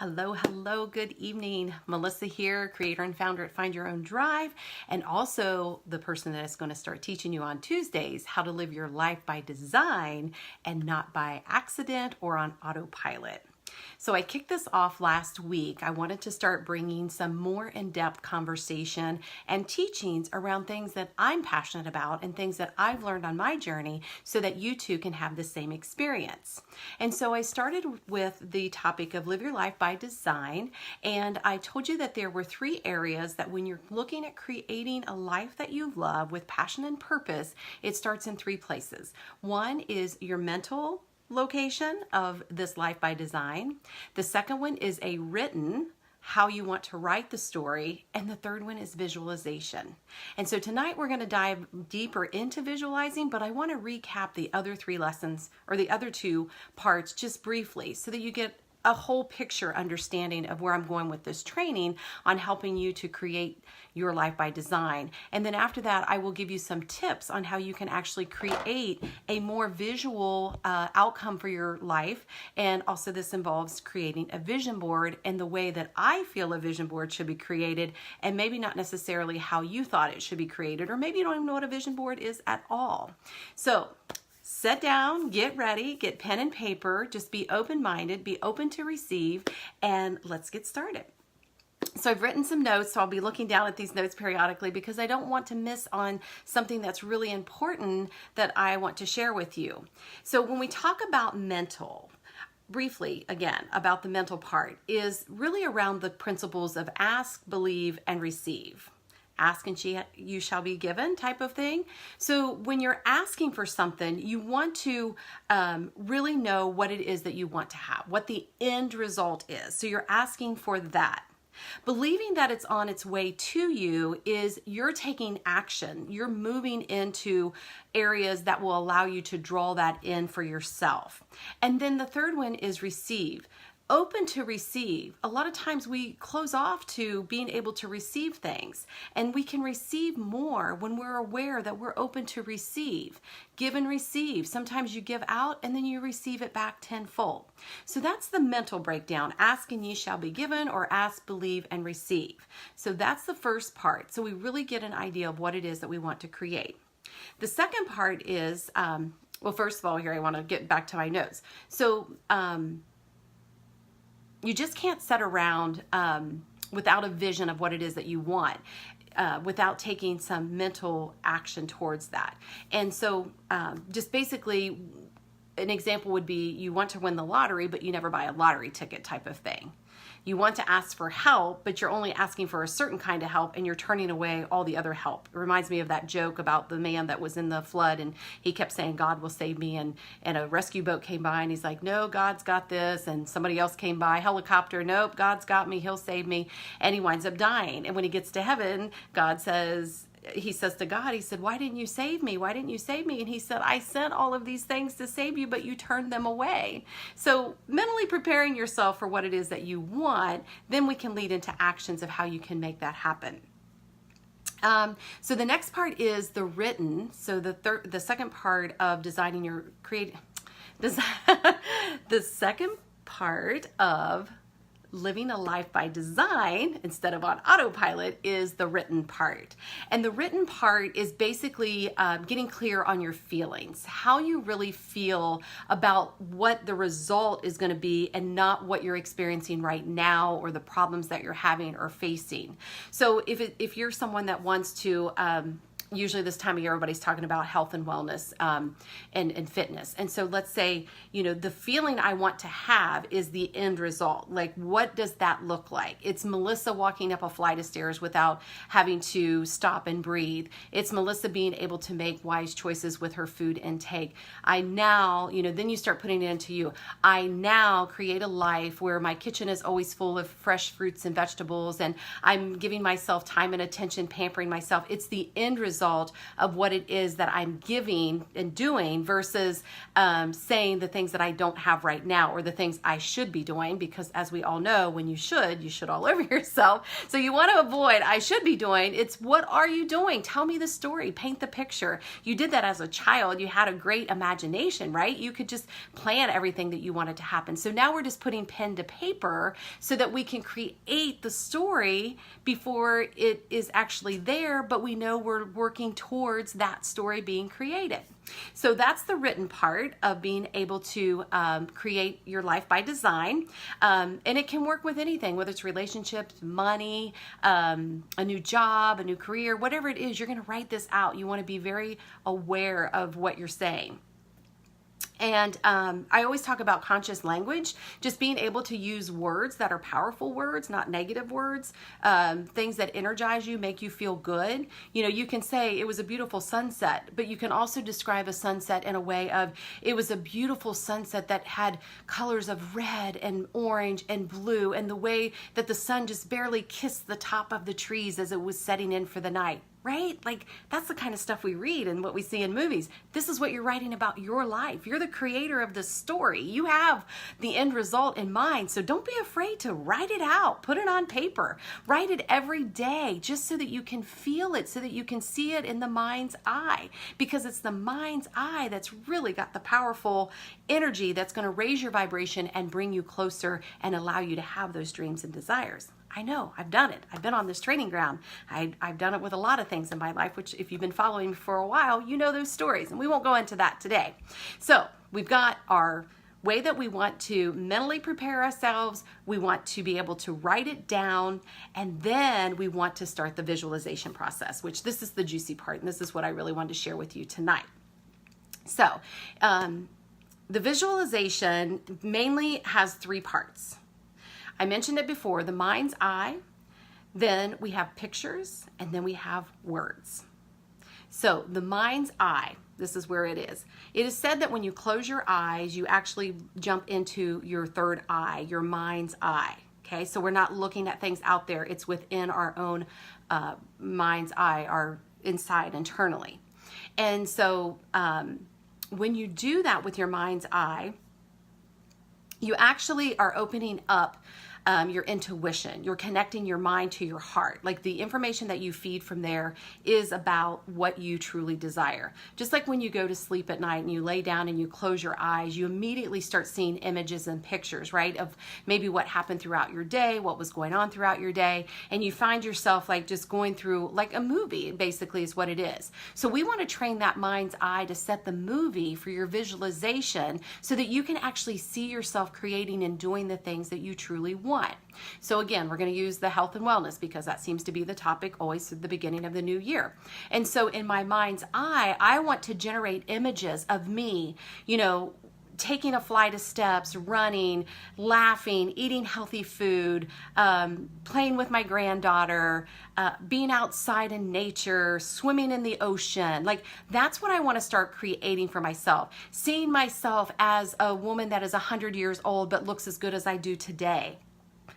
Hello, good evening. Melissa here, creator and founder at Find Your Own Drive, and also the person that is going to start teaching you on Tuesdays how to live your life by design and not by accident or on autopilot. So I kicked this off last week. I wanted to start bringing some more in-depth conversation and teachings around things that I'm passionate about and things that I've learned on my journey so that you too can have the same experience. And so I started with the topic of live your life by design. And I told you that there were 3 areas that when you're looking at creating a life that you love with passion and purpose, it starts in 3 places. One is your mental location of this life by design. The second one is a written, how you want to write the story. And the third one is visualization. And so tonight we're going to dive deeper into visualizing, but I want to recap the other 3 lessons or the other 2 parts just briefly so that you get a whole picture understanding of where I'm going with this training on helping you to create your life by design. And then after that, I will give you some tips on how you can actually create a more visual outcome for your life. And also this involves creating a vision board and the way that I feel a vision board should be created, and maybe not necessarily how you thought it should be created, or maybe you don't even know what a vision board is at all. So sit down, get ready, get pen and paper, just be open-minded, be open to receive, and let's get started. So I've written some notes, so I'll be looking down at these notes periodically because I don't want to miss on something that's really important that I want to share with you. So when we talk about mental, briefly again about the mental part, is really around the principles of ask, believe, and receive. Ask and you shall be given type of thing. So when you're asking for something, you want to really know what it is that you want to have, what the end result is. So you're asking for that. Believing that it's on its way to you is you're taking action. You're moving into areas that will allow you to draw that in for yourself. And then the third one is receive. Open to receive. A lot of times we close off to being able to receive things, and we can receive more when we're aware that we're open to receive. Give and receive. Sometimes you give out and then you receive it back tenfold. So that's the mental breakdown. Ask and ye shall be given, or ask, believe, and receive. So that's the first part. So we really get an idea of what it is that we want to create. The second part is, well, first of all, here I want to get back to my notes. So, you just can't sit around without a vision of what it is that you want, without taking some mental action towards that. And so just basically, an example would be you want to win the lottery, but you never buy a lottery ticket type of thing. You want to ask for help, but you're only asking for a certain kind of help and you're turning away all the other help. It reminds me of that joke about the man that was in the flood and he kept saying, God will save me. And a rescue boat came by and he's like, no, God's got this. And somebody else came by, helicopter, nope, God's got me, he'll save me. And he winds up dying. And when he gets to heaven, he says to God, he said, why didn't you save me? Why didn't you save me? And he said, I sent all of these things to save you, but you turned them away. So mentally preparing yourself for what it is that you want, then we can lead into actions of how you can make that happen. So the next part is the written. So the second part of designing your the second part of living a life by design instead of on autopilot is the written part. And the written part is basically getting clear on your feelings, how you really feel about what the result is going to be and not what you're experiencing right now or the problems that you're having or facing. So if you're someone that wants to usually this time of year, everybody's talking about health and wellness and fitness. And so let's say, the feeling I want to have is the end result. Like, what does that look like? It's Melissa walking up a flight of stairs without having to stop and breathe. It's Melissa being able to make wise choices with her food intake. I now, then you start putting it into you. I now create a life where my kitchen is always full of fresh fruits and vegetables, and I'm giving myself time and attention, pampering myself. It's the end result result of what it is that I'm giving and doing versus saying the things that I don't have right now or the things I should be doing, because as we all know, when you should all over yourself. So you want to avoid I should be doing. It's what are you doing? Tell me the story, paint the picture. You did that as a child. You had a great imagination, right? You could just plan everything that you wanted to happen. So now we're just putting pen to paper so that we can create the story before it is actually there, but we know we're working towards that story being created. So that's the written part of being able to create your life by design. And it can work with anything, whether it's relationships, money, a new job, a new career, whatever it is, you're going to write this out. You want to be very aware of what you're saying. And I always talk about conscious language, just being able to use words that are powerful words, not negative words, things that energize you, make you feel good. You know, you can say it was a beautiful sunset, but you can also describe a sunset in a way of it was a beautiful sunset that had colors of red and orange and blue, and the way that the sun just barely kissed the top of the trees as it was setting in for the night. Right? Like that's the kind of stuff we read and what we see in movies. This is what you're writing about your life. You're the creator of the story. You have the end result in mind. So don't be afraid to write it out. Put it on paper. Write it every day just so that you can feel it, so that you can see it in the mind's eye. Because it's the mind's eye that's really got the powerful energy that's going to raise your vibration and bring you closer and allow you to have those dreams and desires. I know, I've done it. I've been on this training ground. I've done it with a lot of things in my life, which if you've been following me for a while, you know those stories, and we won't go into that today. So we've got our way that we want to mentally prepare ourselves. We want to be able to write it down, and then we want to start the visualization process, which this is the juicy part, and this is what I really wanted to share with you tonight. So the visualization mainly has three parts. I mentioned it before, the mind's eye, then we have pictures, and then we have words. So the mind's eye, this is where it is. It is said that when you close your eyes, you actually jump into your third eye, your mind's eye. Okay, so we're not looking at things out there. It's within our own mind's eye, our inside internally. And so when you do that with your mind's eye, you actually are opening up your intuition. You're connecting your mind to your heart. Like the information that you feed from there is about what you truly desire. Just like when you go to sleep at night and you lay down and you close your eyes, you immediately start seeing images and pictures, right? Of maybe what happened throughout your day, what was going on throughout your day. And you find yourself like just going through like a movie, basically is what it is. So we want to train that mind's eye to set the movie for your visualization so that you can actually see yourself creating and doing the things that you truly want. So again, we're going to use the health and wellness because that seems to be the topic always at the beginning of the new year. And so in my mind's eye, I want to generate images of me, you know, taking a flight of steps, running, laughing, eating healthy food, playing with my granddaughter, being outside in nature, swimming in the ocean. Like that's what I want to start creating for myself. Seeing myself as a woman that is 100 years old but looks as good as I do today.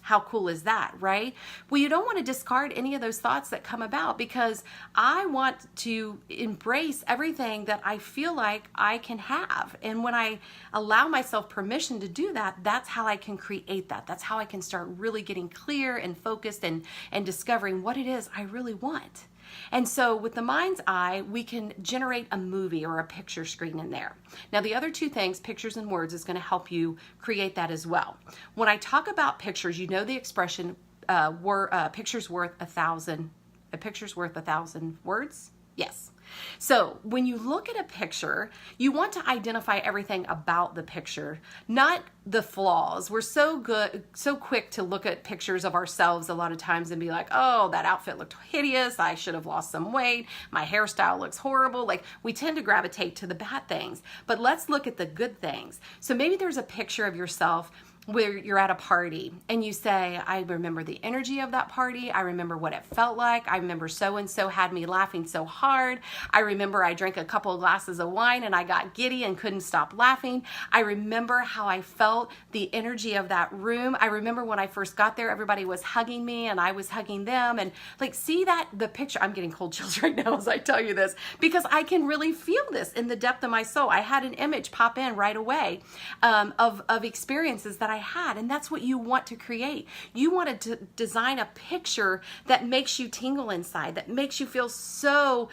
How cool is that, right? Well, you don't want to discard any of those thoughts that come about because I want to embrace everything that I feel like I can have. And when I allow myself permission to do that, that's how I can create that. That's how I can start really getting clear and focused and discovering what it is I really want. And so with the mind's eye, we can generate a movie or a picture screen in there. Now the other two things, pictures and words, is going to help you create that as well. When I talk about pictures, you know the expression, picture's worth a thousand words? Yes. So when you look at a picture, you want to identify everything about the picture, not the flaws. We're so quick to look at pictures of ourselves a lot of times and be like, oh, that outfit looked hideous. I should have lost some weight. My hairstyle looks horrible. Like we tend to gravitate to the bad things, but let's look at the good things. So maybe there's a picture of yourself where you're at a party and you say, I remember the energy of that party. I remember what it felt like. I remember so-and-so had me laughing so hard. I remember I drank a couple of glasses of wine and I got giddy and couldn't stop laughing. I remember how I felt the energy of that room. I remember when I first got there, everybody was hugging me and I was hugging them. And like, see that, the picture, I'm getting cold chills right now as I tell you this, because I can really feel this in the depth of my soul. I had an image pop in right away of experiences that I had, and that's what you want to create. You want to design a picture that makes you tingle inside, that makes you feel so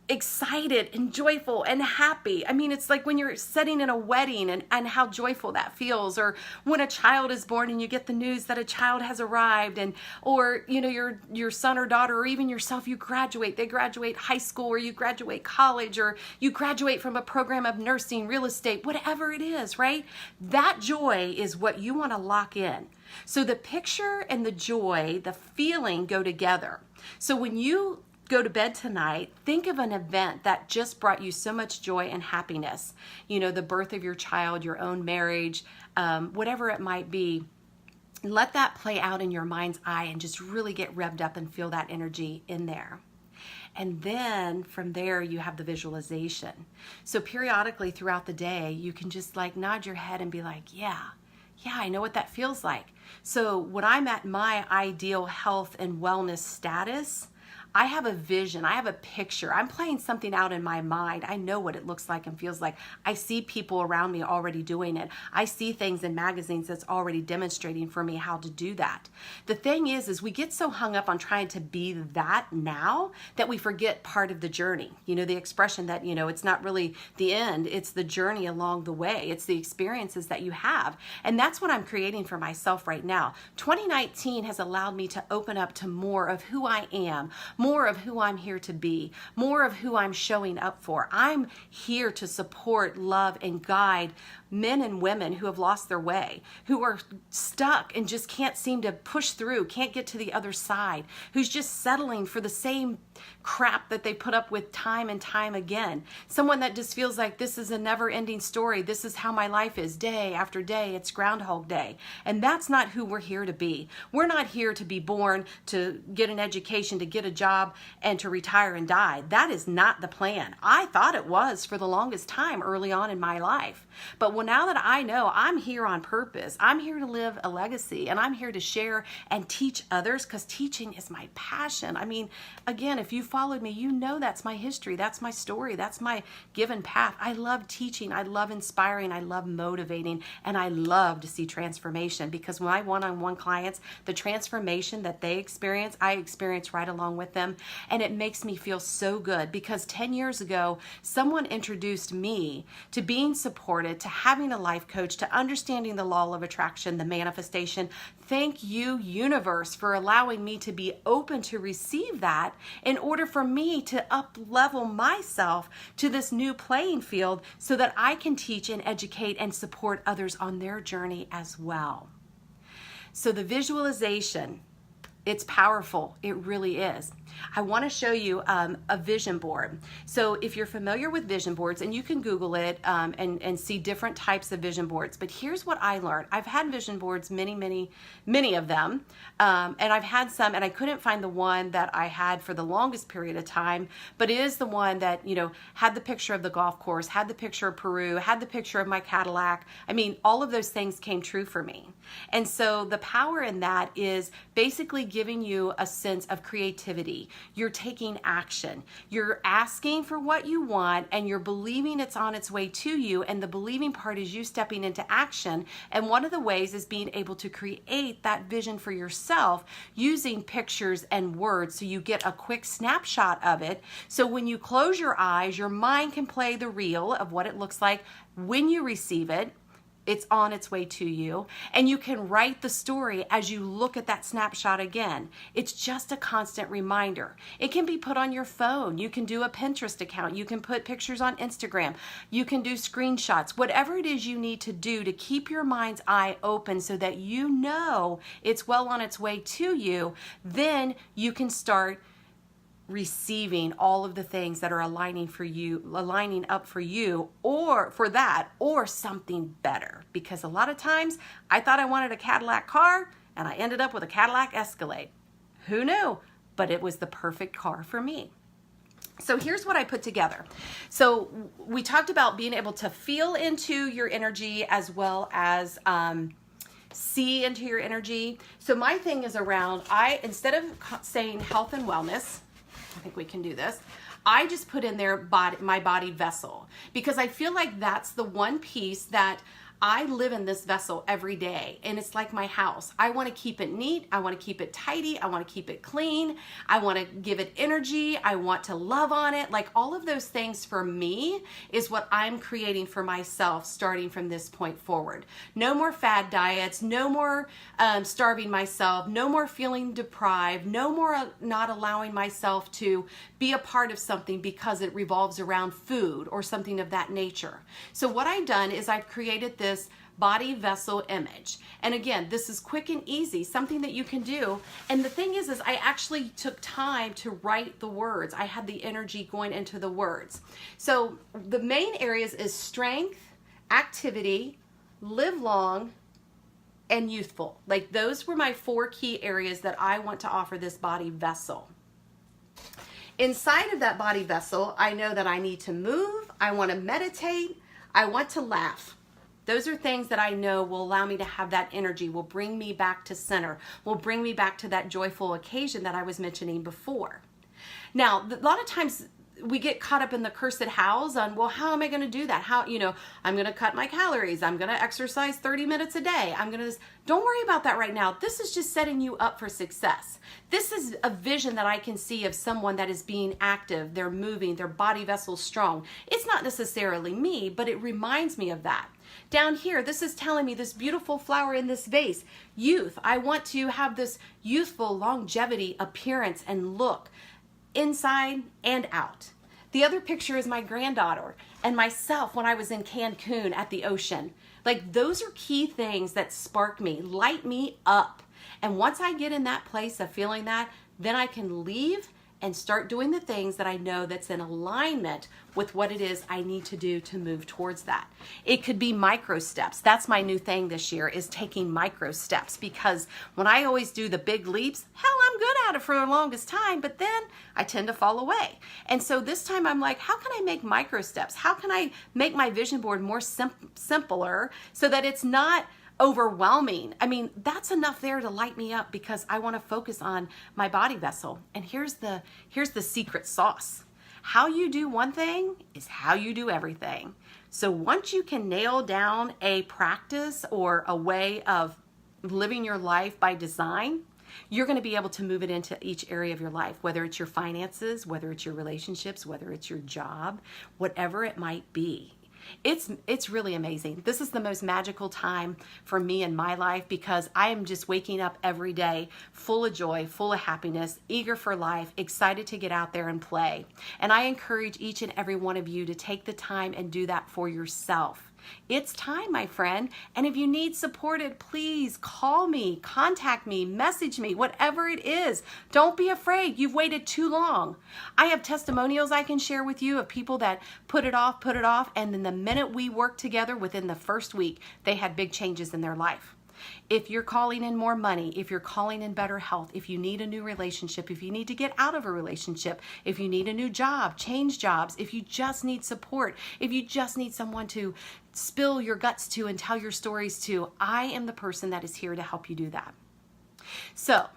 excited and joyful and happy. I mean, it's like when you're sitting in a wedding and how joyful that feels, or when a child is born and you get the news that a child has arrived, and or you know your son or daughter, or even yourself, you graduate. They graduate high school, or you graduate college, or you graduate from a program of nursing, real estate, whatever it is, right? That joy is what you want to lock in. So the picture and the joy, the feeling go together. So when you go to bed tonight, think of an event that just brought you so much joy and happiness. You know, the birth of your child, your own marriage, whatever it might be. Let that play out in your mind's eye and just really get revved up and feel that energy in there. And then from there, you have the visualization. So periodically throughout the day, you can just like nod your head and be like, yeah, I know what that feels like. So when I'm at my ideal health and wellness status, I have a vision, I have a picture, I'm playing something out in my mind. I know what it looks like and feels like. I see people around me already doing it. I see things in magazines that's already demonstrating for me how to do that. The thing is we get so hung up on trying to be that now that we forget part of the journey. You know, the expression that, you know, it's not really the end, it's the journey along the way. It's the experiences that you have. And that's what I'm creating for myself right now. 2019 has allowed me to open up to more of who I am, more of who I'm here to be, more of who I'm showing up for. I'm here to support, love, and guide men and women who have lost their way, who are stuck and just can't seem to push through, can't get to the other side, who's just settling for the same crap that they put up with time and time again. Someone that just feels like this is a never-ending story. This is how my life is day after day. It's Groundhog Day. And that's not who we're here to be. We're not here to be born, to get an education, to get a job, and to retire and die. That is not the plan. I thought it was for the longest time early on in my life. But now that I know I'm here on purpose, I'm here to live a legacy, and I'm here to share and teach others, because teaching is my passion. I mean, again, if you followed me, you know that's my history, that's my story, that's my given path. I love teaching, I love inspiring, I love motivating, and I love to see transformation, because my one-on-one clients, the transformation that they experience, I experience right along with them, and it makes me feel so good, because 10 years ago, someone introduced me to being supported, to having a life coach, to understanding the law of attraction, the manifestation. Thank you, universe, for allowing me to be open to receive that in order for me to up-level myself to this new playing field so that I can teach and educate and support others on their journey as well. So the visualization, it's powerful. It really is. I want to show you a vision board. So if you're familiar with vision boards, and you can Google it and see different types of vision boards, but here's what I learned. I've had vision boards, many of them, and I've had some, and I couldn't find the one that I had for the longest period of time, but it is the one that, you know, had the picture of the golf course, had the picture of Peru, had the picture of my Cadillac. I mean, all of those things came true for me. And so the power in that is basically giving you a sense of creativity. You're taking action. You're asking for what you want, and you're believing it's on its way to you, and the believing part is you stepping into action. And one of the ways is being able to create that vision for yourself using pictures and words, so you get a quick snapshot of it. So when you close your eyes, your mind can play the reel of what it looks like when you receive it. It's on its way to you, and you can write the story as you look at that snapshot again. It's just a constant reminder. It can be put on your phone. You can do a Pinterest account. You can put pictures on Instagram. You can do screenshots. Whatever it is you need to do to keep your mind's eye open so that you know it's well on its way to you, then you can start receiving all of the things that are aligning up for you, or for that, or something better. Because a lot of times I thought I wanted a Cadillac car and I ended up with a Cadillac Escalade. Who knew? But it was the perfect car for me. So here's what I put together. So we talked about being able to feel into your energy as well as see into your energy. So my thing is around, instead of saying health and wellness, I think we can do this, I just put in there my body vessel, because I feel like that's the one piece that I live in this vessel every day, and it's like my house. I want to keep it neat. I want to keep it tidy. I want to keep it clean. I want to give it energy. I want to love on it. Like, all of those things for me is what I'm creating for myself starting from this point forward. No more fad diets, no more starving myself, no more feeling deprived, no more not allowing myself to be a part of something because it revolves around food or something of that nature. So what I've done is I've created this body vessel image. And again, this is quick and easy, something that you can do. And the thing is I actually took time to write the words. I had the energy going into the words. So the main areas is strength, activity, live long, and youthful. Like, those were my 4 key areas that I want to offer this body vessel. Inside of that body vessel, I know that I need to move, I want to meditate, I want to laugh. Those are things that I know will allow me to have that energy, will bring me back to center, will bring me back to that joyful occasion that I was mentioning before. Now, a lot of times we get caught up in the cursed hows on, well, how am I going to do that? How, I'm going to cut my calories. I'm going to exercise 30 minutes a day. Don't worry about that right now. This is just setting you up for success. This is a vision that I can see of someone that is being active. They're moving, their body vessel's strong. It's not necessarily me, but it reminds me of that. Down here, this is telling me this beautiful flower in this vase, youth. I want to have this youthful longevity appearance and look, inside and out. The other picture is my granddaughter and myself when I was in Cancun at the ocean. Like, those are key things that spark me, light me up. And once I get in that place of feeling that, then I can leave and start doing the things that I know that's in alignment with what it is I need to do to move towards that. It could be micro steps. That's my new thing this year, is taking micro steps, because when I always do the big leaps, hell, I'm good at it for the longest time, but then I tend to fall away. And so this time I'm like, how can I make micro steps? How can I make my vision board more simpler so that it's not overwhelming? I mean, that's enough there to light me up, because I want to focus on my body vessel. And here's the secret sauce. How you do one thing is how you do everything. So once you can nail down a practice or a way of living your life by design, you're going to be able to move it into each area of your life, whether it's your finances, whether it's your relationships, whether it's your job, whatever it might be. It's really amazing. This is the most magical time for me in my life, because I am just waking up every day full of joy, full of happiness, eager for life, excited to get out there and play. And I encourage each and every one of you to take the time and do that for yourself. It's time, my friend. And if you need supported, please call me, contact me, message me, whatever it is. Don't be afraid. You've waited too long. I have testimonials I can share with you of people that put it off, and then the minute we worked together, within the first week, they had big changes in their life. If you're calling in more money, if you're calling in better health, if you need a new relationship, if you need to get out of a relationship, if you need a new job, change jobs, if you just need support, if you just need someone to spill your guts to and tell your stories to, I am the person that is here to help you do that. So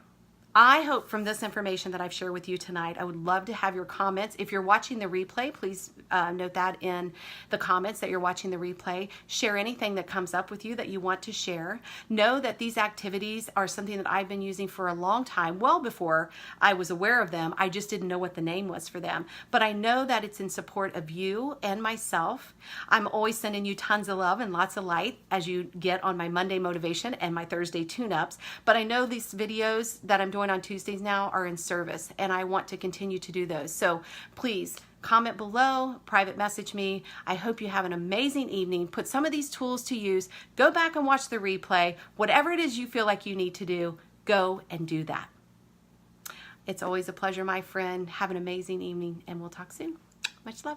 I hope from this information that I've shared with you tonight, I would love to have your comments. If you're watching the replay, please note that in the comments that you're watching the replay. Share anything that comes up with you that you want to share. Know that these activities are something that I've been using for a long time, well before I was aware of them. I just didn't know what the name was for them. But I know that it's in support of you and myself. I'm always sending you tons of love and lots of light as you get on my Monday motivation and my Thursday tune-ups. But I know these videos that I'm doing on Tuesdays now are in service, and I want to continue to do those. So please comment below, private message me. I hope you have an amazing evening. Put some of these tools to use. Go back and watch the replay. Whatever it is you feel like you need to do, go and do that. It's always a pleasure, my friend. Have an amazing evening, and we'll talk soon. Much love.